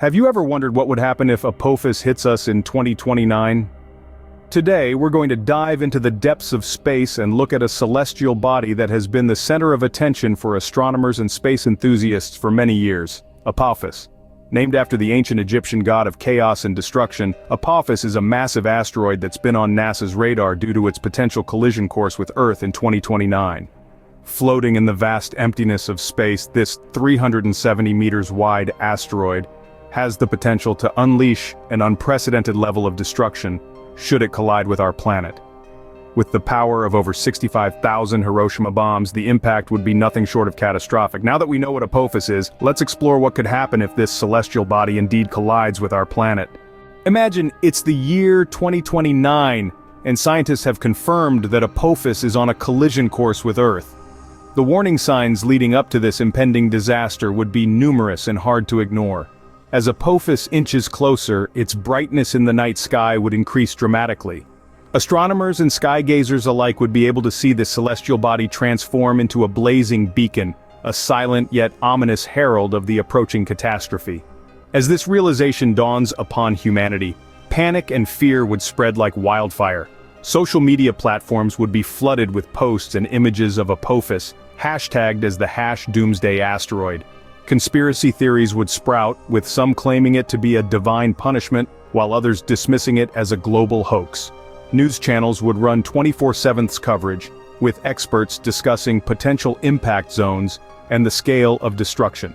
Have you ever wondered what would happen if Apophis hits us in 2029? Today, we're going to dive into the depths of space and look at a celestial body that has been the center of attention for astronomers and space enthusiasts for many years, Apophis. Named after the ancient Egyptian god of chaos and destruction, Apophis is a massive asteroid that's been on NASA's radar due to its potential collision course with Earth in 2029. Floating in the vast emptiness of space, this 370 meters wide asteroid has the potential to unleash an unprecedented level of destruction should it collide with our planet. With the power of over 65,000 Hiroshima bombs, the impact would be nothing short of catastrophic. Now that we know what Apophis is, let's explore what could happen if this celestial body indeed collides with our planet. Imagine it's the year 2029, and scientists have confirmed that Apophis is on a collision course with Earth. The warning signs leading up to this impending disaster would be numerous and hard to ignore. As Apophis inches closer, its brightness in the night sky would increase dramatically. Astronomers and skygazers alike would be able to see this celestial body transform into a blazing beacon, a silent yet ominous herald of the approaching catastrophe. As this realization dawns upon humanity, panic and fear would spread like wildfire. Social media platforms would be flooded with posts and images of Apophis, hashtagged as the #Doomsday Asteroid. Conspiracy theories would sprout, with some claiming it to be a divine punishment, while others dismissing it as a global hoax. News channels would run 24/7 coverage, with experts discussing potential impact zones and the scale of destruction.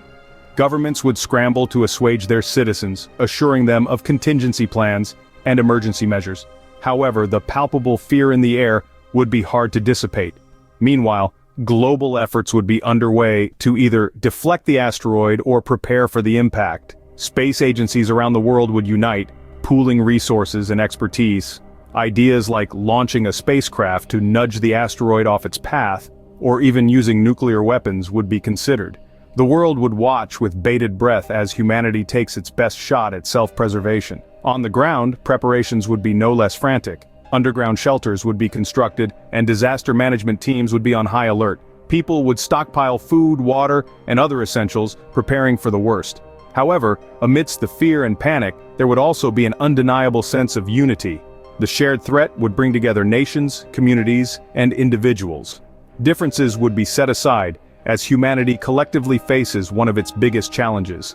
Governments would scramble to assuage their citizens, assuring them of contingency plans and emergency measures. However, the palpable fear in the air would be hard to dissipate. Meanwhile, global efforts would be underway to either deflect the asteroid or prepare for the impact. Space agencies around the world would unite, pooling resources and expertise. Ideas like launching a spacecraft to nudge the asteroid off its path, or even using nuclear weapons, would be considered. The world would watch with bated breath as humanity takes its best shot at self-preservation. On the ground, preparations would be no less frantic. Underground shelters would be constructed, and disaster management teams would be on high alert. People would stockpile food, water, and other essentials, preparing for the worst. However, amidst the fear and panic, there would also be an undeniable sense of unity. The shared threat would bring together nations, communities, and individuals. Differences would be set aside, as humanity collectively faces one of its biggest challenges.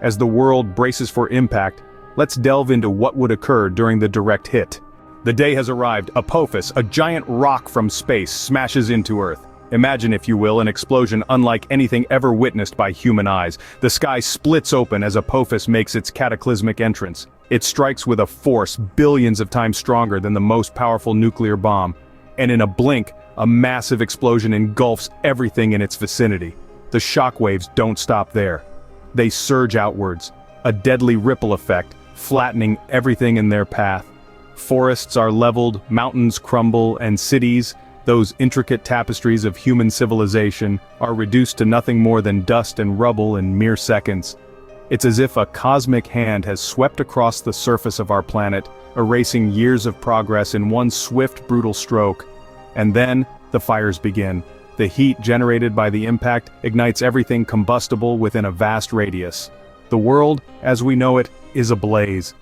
As the world braces for impact, let's delve into what would occur during the direct hit. The day has arrived. Apophis, a giant rock from space, smashes into Earth. Imagine, if you will, an explosion unlike anything ever witnessed by human eyes. The sky splits open as Apophis makes its cataclysmic entrance. It strikes with a force billions of times stronger than the most powerful nuclear bomb. And in a blink, a massive explosion engulfs everything in its vicinity. The shockwaves don't stop there. They surge outwards, a deadly ripple effect, flattening everything in their path. Forests are leveled, mountains crumble, and cities, those intricate tapestries of human civilization, are reduced to nothing more than dust and rubble in mere seconds. It's as if a cosmic hand has swept across the surface of our planet, erasing years of progress in one swift, brutal stroke. And then, the fires begin. The heat generated by the impact ignites everything combustible within a vast radius. The world, as we know it, is ablaze.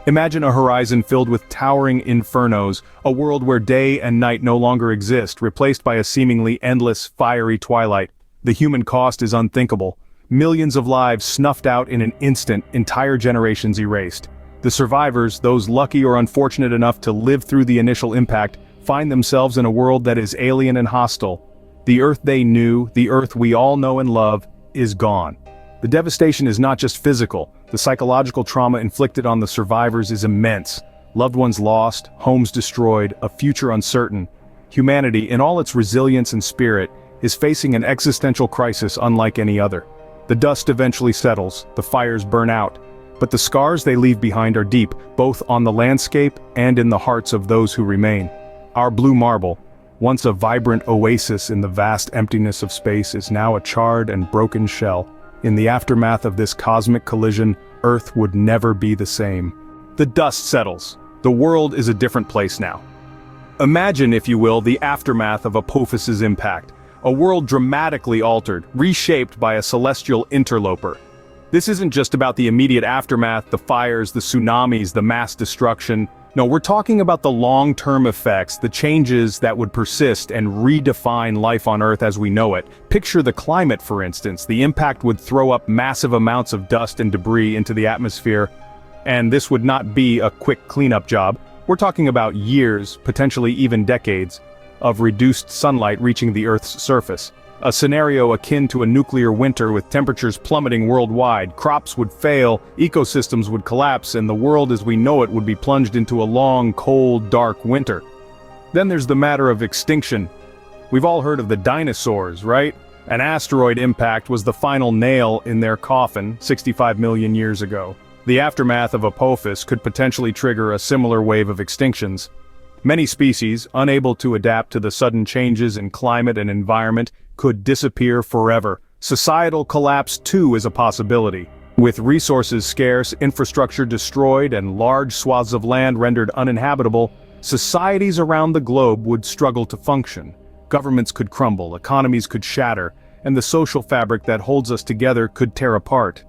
Imagine a horizon filled with towering infernos, a world where day and night no longer exist, replaced by a seemingly endless, fiery twilight. The human cost is unthinkable. Millions of lives snuffed out in an instant, entire generations erased. The survivors, those lucky or unfortunate enough to live through the initial impact, find themselves in a world that is alien and hostile. The Earth they knew, the Earth we all know and love, is gone. The devastation is not just physical. The psychological trauma inflicted on the survivors is immense. Loved ones lost, homes destroyed, a future uncertain. Humanity, in all its resilience and spirit, is facing an existential crisis unlike any other. The dust eventually settles, the fires burn out, but the scars they leave behind are deep, both on the landscape and in the hearts of those who remain. Our blue marble, once a vibrant oasis in the vast emptiness of space, is now a charred and broken shell. In the aftermath of this cosmic collision, Earth would never be the same. The dust settles. The world is a different place now. Imagine, if you will, the aftermath of Apophis's impact. A world dramatically altered, reshaped by a celestial interloper. This isn't just about the immediate aftermath, the fires, the tsunamis, the mass destruction. No, we're talking about the long-term effects, the changes that would persist and redefine life on Earth as we know it. Picture the climate, for instance. The impact would throw up massive amounts of dust and debris into the atmosphere, and this would not be a quick cleanup job. We're talking about years, potentially even decades, of reduced sunlight reaching the Earth's surface. A scenario akin to a nuclear winter with temperatures plummeting worldwide. Crops would fail, ecosystems would collapse, and the world as we know it would be plunged into a long, cold, dark winter. Then there's the matter of extinction. We've all heard of the dinosaurs, right? An asteroid impact was the final nail in their coffin 65 million years ago. The aftermath of Apophis could potentially trigger a similar wave of extinctions. Many species, unable to adapt to the sudden changes in climate and environment, could disappear forever. Societal collapse too is a possibility. With resources scarce, infrastructure destroyed, and large swaths of land rendered uninhabitable, societies around the globe would struggle to function. Governments could crumble, economies could shatter, and the social fabric that holds us together could tear apart.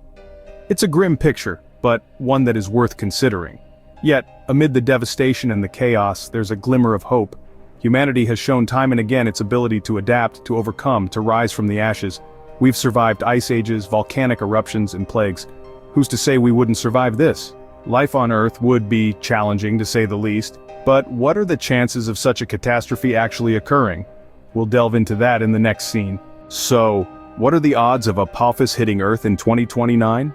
It's a grim picture, but one that is worth considering. Yet, amid the devastation and the chaos, there's a glimmer of hope. Humanity has shown time and again its ability to adapt, to overcome, to rise from the ashes. We've survived ice ages, volcanic eruptions, and plagues. Who's to say we wouldn't survive this? Life on Earth would be challenging, to say the least, but what are the chances of such a catastrophe actually occurring? We'll delve into that in the next scene. So, what are the odds of Apophis hitting Earth in 2029?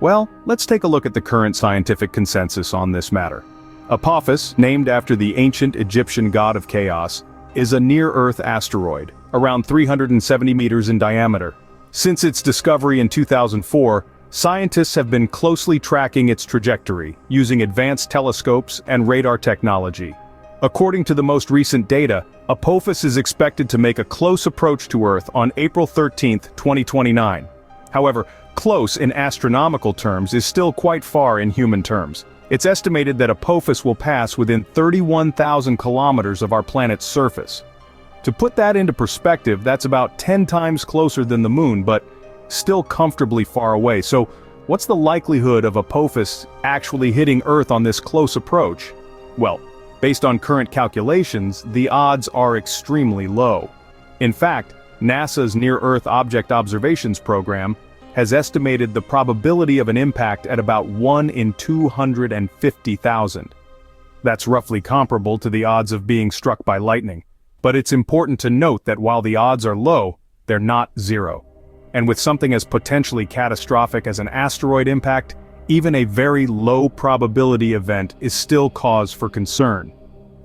Well, let's take a look at the current scientific consensus on this matter. Apophis, named after the ancient Egyptian god of chaos, is a near-Earth asteroid, around 370 meters in diameter. Since its discovery in 2004, scientists have been closely tracking its trajectory, using advanced telescopes and radar technology. According to the most recent data, Apophis is expected to make a close approach to Earth on April 13, 2029. However, close in astronomical terms is still quite far in human terms. It's estimated that Apophis will pass within 31,000 kilometers of our planet's surface. To put that into perspective, that's about 10 times closer than the moon, but still comfortably far away. So, what's the likelihood of Apophis actually hitting Earth on this close approach? Well, based on current calculations, the odds are extremely low. In fact, NASA's Near-Earth Object Observations program has estimated the probability of an impact at about 1 in 250,000. That's roughly comparable to the odds of being struck by lightning. But it's important to note that while the odds are low, they're not zero. And with something as potentially catastrophic as an asteroid impact, even a very low probability event is still cause for concern.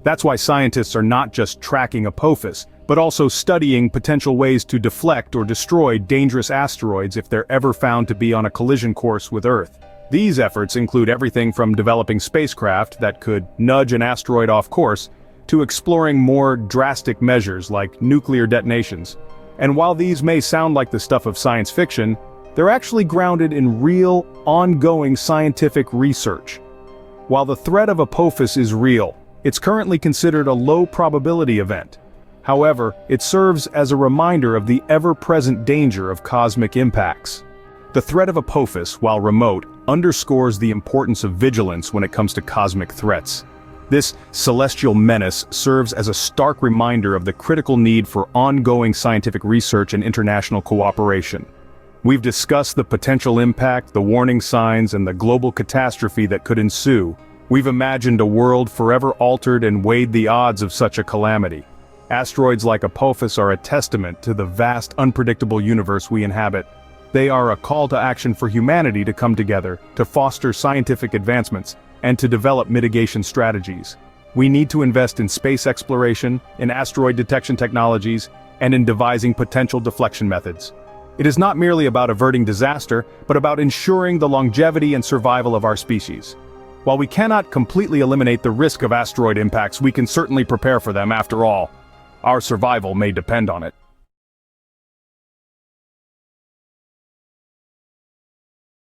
That's why scientists are not just tracking Apophis, but also studying potential ways to deflect or destroy dangerous asteroids if they're ever found to be on a collision course with Earth. These efforts include everything from developing spacecraft that could nudge an asteroid off course, to exploring more drastic measures like nuclear detonations. And while these may sound like the stuff of science fiction, they're actually grounded in real, ongoing scientific research. While the threat of Apophis is real, it's currently considered a low-probability event. However, it serves as a reminder of the ever-present danger of cosmic impacts. The threat of Apophis, while remote, underscores the importance of vigilance when it comes to cosmic threats. This celestial menace serves as a stark reminder of the critical need for ongoing scientific research and international cooperation. We've discussed the potential impact, the warning signs, and the global catastrophe that could ensue. We've imagined a world forever altered and weighed the odds of such a calamity. Asteroids like Apophis are a testament to the vast, unpredictable universe we inhabit. They are a call to action for humanity to come together, to foster scientific advancements, and to develop mitigation strategies. We need to invest in space exploration, in asteroid detection technologies, and in devising potential deflection methods. It is not merely about averting disaster, but about ensuring the longevity and survival of our species. While we cannot completely eliminate the risk of asteroid impacts, we can certainly prepare for them after all. Our survival may depend on it.